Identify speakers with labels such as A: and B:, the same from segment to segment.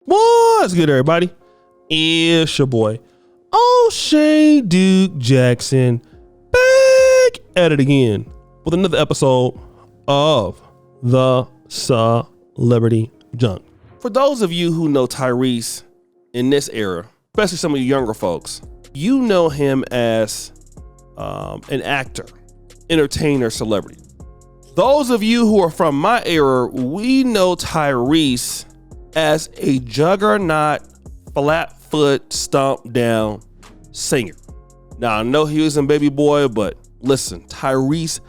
A: What's good, everybody? It's your boy, O'Shea Duke Jackson, back at it again with another episode of the Celebrity Junk. For those of you who know Tyrese in this era, especially some of you younger folks, you know him as an actor, entertainer, celebrity. Those of you who are from my era, we know Tyrese as a juggernaut, flat foot, stomp down singer. Now, I know he was in Baby Boy, but listen, Tyrese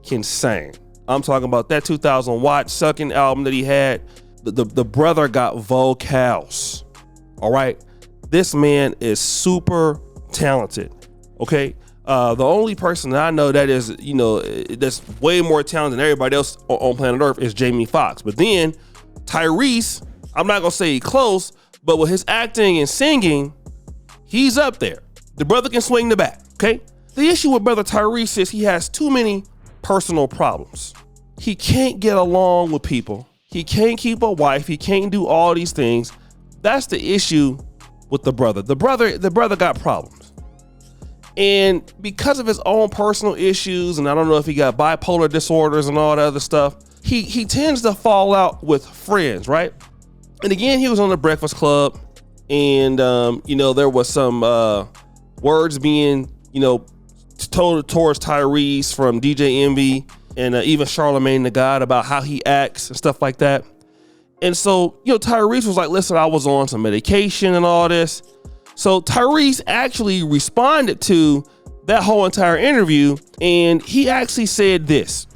A: can sing. I'm talking about that 2000 Watt Sucking album that he had. The brother got vocals. All right. This man is super talented. Okay. The only person that I know that is, that's way more talented than everybody else on planet Earth is Jamie Foxx. But then Tyrese, I'm not gonna say he's close, but with his acting and singing, he's up there. The brother can swing the bat, okay? The issue with brother Tyrese is he has too many personal problems. He can't get along with people. He can't keep a wife. He can't do all these things. That's the issue with the brother. The brother got problems. And because of his own personal issues, and I don't know if he got bipolar disorders and all that other stuff, he tends to fall out with friends, right? And again, he was on the Breakfast Club, and there was some words being told towards Tyrese from DJ Envy and even Charlamagne the God about how he acts and stuff like that. And so Tyrese was like, "Listen, I was on some medication and all this." So Tyrese actually responded to that whole entire interview, and he actually said this.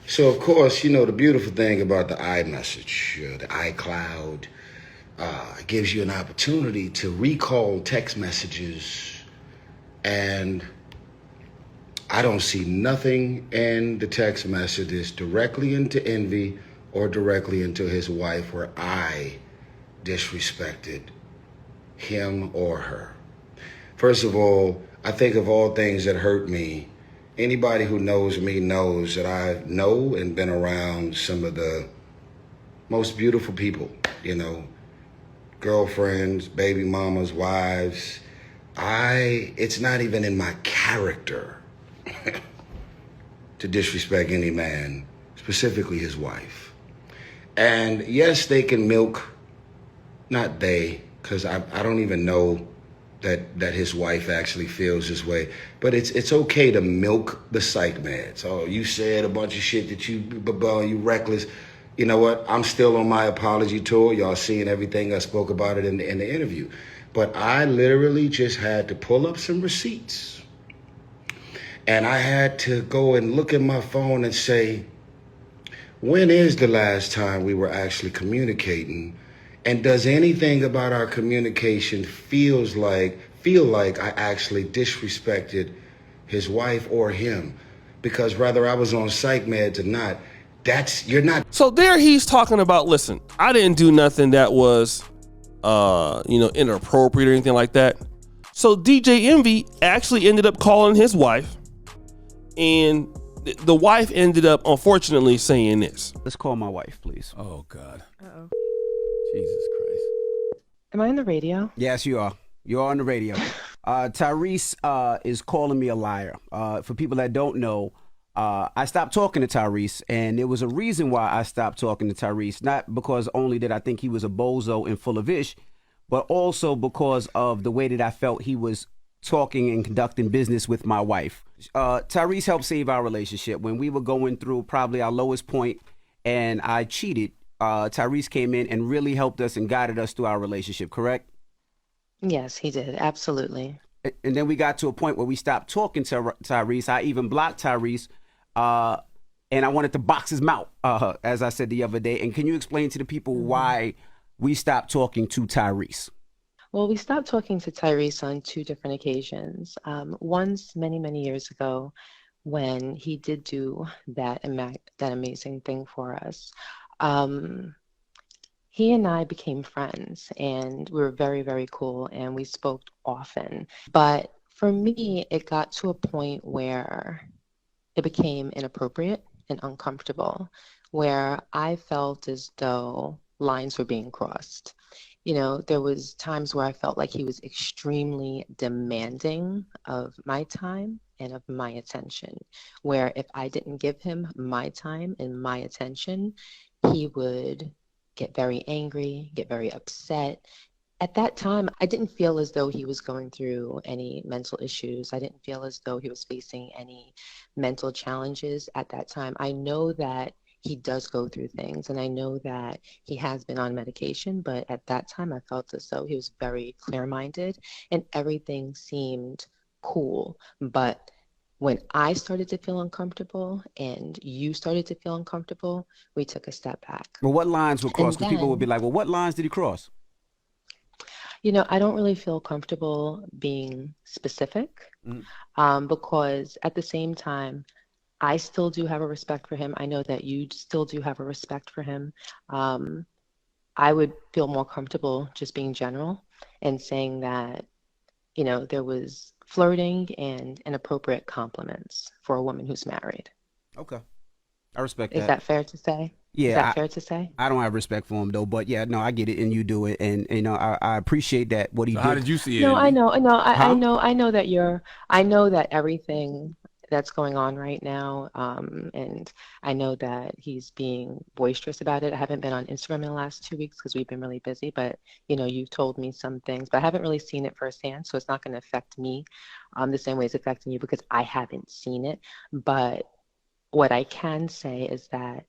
B: So, of course, the beautiful thing about the iMessage, the iCloud, gives you an opportunity to recall text messages, and I don't see nothing in the text messages directly into Envy or directly into his wife where I disrespected him or her. First of all, I think of all things that hurt me, anybody who knows me knows that I know and been around some of the most beautiful people, girlfriends, baby mamas, wives. It's not even in my character to disrespect any man, specifically his wife. And yes, they can milk, not they, because I don't even know that his wife actually feels this way. But it's okay to milk the psych meds. Oh, you said a bunch of shit that you reckless. You know what? I'm still on my apology tour. Y'all seeing everything. I spoke about it in the interview. But I literally just had to pull up some receipts. And I had to go and look at my phone and say, when is the last time we were actually communicating? And does anything about our communication feel like I actually disrespected his wife or him? Because whether I was on psych meds or not, you're not.
A: So there he's talking about, listen, I didn't do nothing that was, inappropriate or anything like that. So DJ Envy actually ended up calling his wife, and the wife ended up, unfortunately, saying this.
C: Let's call my wife, please.
D: Oh, God.
E: Uh-oh.
D: Jesus Christ.
E: Am I on the radio?
C: Yes, you are. You're on the radio. Tyrese is calling me a liar. For people that don't know, I stopped talking to Tyrese, and there was a reason why I stopped talking to Tyrese. Not because only did I think he was a bozo and full of ish, but also because of the way that I felt he was talking and conducting business with my wife. Tyrese helped save our relationship when we were going through probably our lowest point, and I cheated. Tyrese came in and really helped us and guided us through our relationship, correct?
E: Yes, he did. Absolutely.
C: And then we got to a point where we stopped talking to Tyrese. I even blocked Tyrese, and I wanted to box his mouth, as I said the other day. And can you explain to the people why we stopped talking to Tyrese?
E: Well, we stopped talking to Tyrese on two different occasions. Once, many, many years ago, when he did do that amazing thing for us. He and I became friends, and we were very, very cool, and we spoke often. But for me, it got to a point where it became inappropriate and uncomfortable, where I felt as though lines were being crossed. there was times where I felt like he was extremely demanding of my time and of my attention, where if I didn't give him my time and my attention, he would get very angry, get very upset. At that time, I didn't feel as though he was going through any mental issues. I didn't feel as though he was facing any mental challenges at that time. I know that he does go through things, and I know that he has been on medication, but at that time I felt as though he was very clear-minded and everything seemed cool. But when I started to feel uncomfortable and you started to feel uncomfortable, we took a step back.
C: Well, what lines were crossed? Because people would be
E: then,
C: like, well, what lines did he cross?
E: I don't really feel comfortable being specific, because at the same time, I still do have a respect for him. I know that you still do have a respect for him. I would feel more comfortable just being general and saying that, there was flirting and inappropriate compliments for a woman who's married.
C: Okay. I respect that.
E: Is that fair to say?
C: Yeah,
E: Is that fair to say?
C: I don't have respect for him though, but yeah, no, I get it, and you do it, and I appreciate that what he
D: So
C: did.
D: how did you see it?
E: No, I know, I know,
C: Huh?
E: I know that I know that everything that's going on right now, and I know that he's being boisterous about it. I haven't been on Instagram in the last 2 weeks because we've been really busy, but you've told me some things, but I haven't really seen it firsthand, so it's not going to affect me the same way it's affecting you because I haven't seen it. But what I can say is that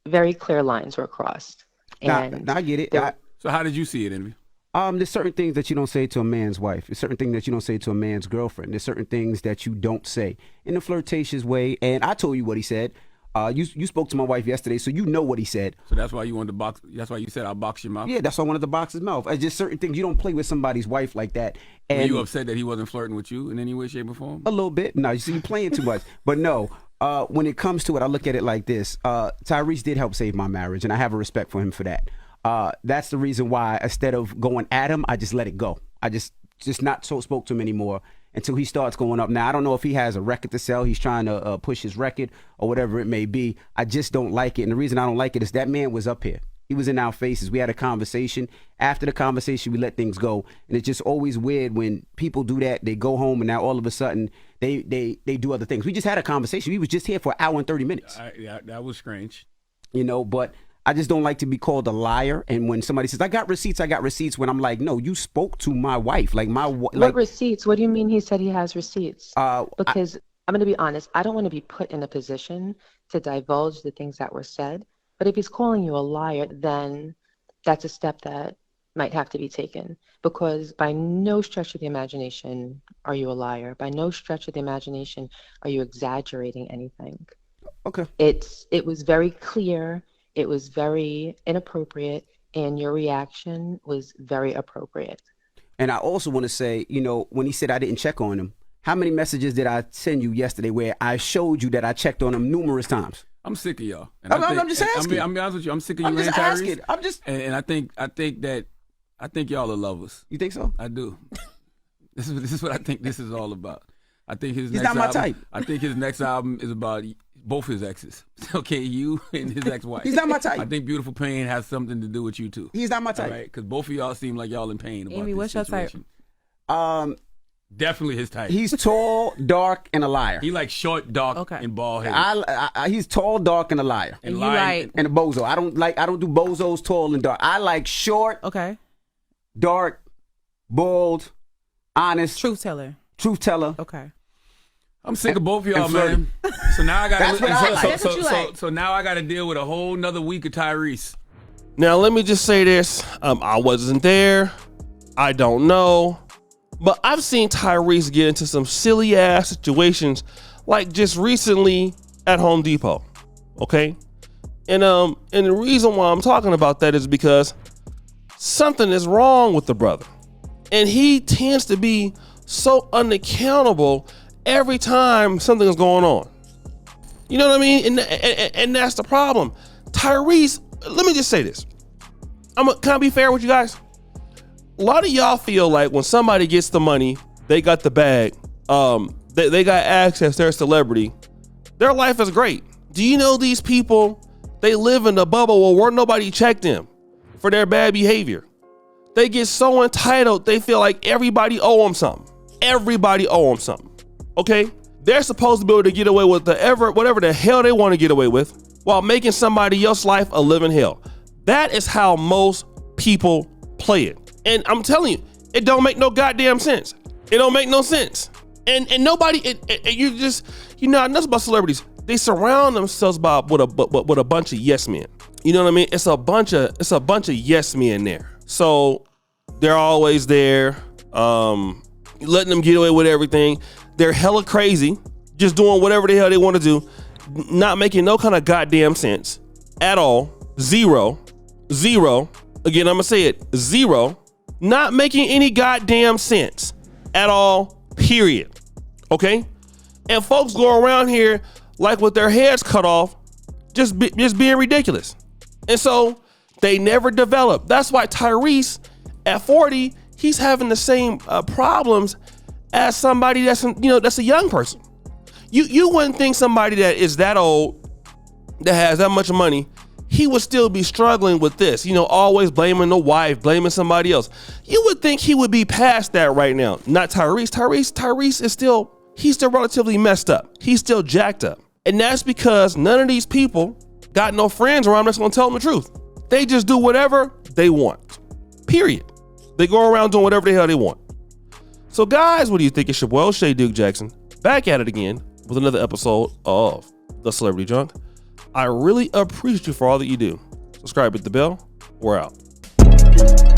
E: very clear lines were crossed. And
C: I get it.
D: So how did you see it, Envy?
C: There's certain things that you don't say to a man's wife. There's certain things that you don't say to a man's girlfriend. There's certain things that you don't say in a flirtatious way. And I told you what he said. You spoke to my wife yesterday, so you know what he said.
D: So that's why you wanted to box. That's why you said I'll box your mouth.
C: Yeah, that's why I wanted to box his mouth. It's just certain things you don't play with somebody's wife like that. And
D: Were you upset that he wasn't flirting with you in any way, shape, or form?
C: a little bit. No, you see, you playing too much. But no, when it comes to it, I look at it like this. Tyrese did help save my marriage, and I have a respect for him for that. That's the reason why instead of going at him, I just let it go. I just not spoke to him anymore until he starts going up. Now, I don't know if he has a record to sell. He's trying to push his record or whatever it may be. I just don't like it. And the reason I don't like it is that man was up here. He was in our faces. We had a conversation. After the conversation, we let things go. And it's just always weird when people do that. They go home and now all of a sudden they do other things. We just had a conversation. We was just here for an hour and 30 minutes.
D: Yeah, that was strange.
C: But I just don't like to be called a liar. And when somebody says, I got receipts, when I'm like, no, you spoke to my wife.
E: What receipts? What do you mean he said he has receipts? Because I'm going to be honest, I don't want to be put in a position to divulge the things that were said. But if he's calling you a liar, then that's a step that might have to be taken. Because by no stretch of the imagination are you a liar. By no stretch of the imagination are you exaggerating anything.
C: Okay.
E: It was very clear. It was very inappropriate, and your reaction was very appropriate.
C: And I also want to say, when he said I didn't check on him, how many messages did I send you yesterday where I showed you that I checked on him numerous times?
D: I'm sick of y'all. And
C: I'm just asking.
D: I'm be honest with you. I'm sick of you,
C: I'm just
D: Tyrese.
C: asking.
D: And I think y'all are lovers.
C: You think so?
D: I do. This is what I think this is all about. I think he's
C: not my type.
D: I think his next album is about both his exes. Okay, you and his ex-wife.
C: He's not my type.
D: I think Beautiful Pain has something to do with you too.
C: He's not my type.
D: Right? Because both of y'all seem like y'all in pain about
F: Amy,
D: this
F: what's your type?
D: situation. Definitely his type.
C: He's tall, dark, and a liar.
D: He likes short, dark, and bald headed.
C: He's tall, dark, and a liar.
F: And you like
C: and a bozo. I don't do bozos, tall and dark. I like short, dark, bald, honest,
F: truth teller. Okay.
D: I'm sick of both of y'all, man. So now I got
F: so
D: now I got to deal with a whole nother week of Tyrese.
A: Now let me just say this: I wasn't there. I don't know. But I've seen Tyrese get into some silly ass situations, like just recently at Home Depot. Okay, and the reason why I'm talking about that is because something is wrong with the brother, and he tends to be so unaccountable every time something's going on. You know what I mean? And that's the problem. Tyrese, let me just say this. Can I be fair with you guys? A lot of y'all feel like when somebody gets the money, they got the bag, they got access, they're a celebrity, their life is great. Do you know these people They live in the bubble where nobody checked them for their bad behavior. They get so entitled, they feel like everybody owe them something. Everybody owe them something, okay? They're supposed to be able to get away with whatever the hell they want to get away with while making somebody else's life a living hell. That is how most people play it. And I'm telling you, it don't make no goddamn sense. It don't make no sense. And nobody, you know, enough about celebrities. They surround themselves with a bunch of yes men. You know what I mean? It's a bunch of yes men there. So they're always there, letting them get away with everything. They're hella crazy, just doing whatever the hell they want to do, not making no kind of goddamn sense at all. Zero. Again, I'm gonna say it, zero. Not making any goddamn sense at all, period. Okay? And folks go around here like with their heads cut off, just being ridiculous. And so they never develop. That's why Tyrese at 40, he's having the same problems as somebody that's a young person. You wouldn't think somebody that is that old, that has that much money, he would still be struggling with this, always blaming the wife, blaming somebody else. You would think he would be past that right now. Not Tyrese. Tyrese is still relatively messed up. He's still jacked up. And that's because none of these people got no friends around that's gonna tell them the truth. They just do whatever they want, period. They go around doing whatever the hell they want. So guys, what do you think? It's your boy, Shay Duke Jackson, back at it again with another episode of The Celebrity Junk. I really appreciate you for all that you do. Subscribe, hit the bell. We're out.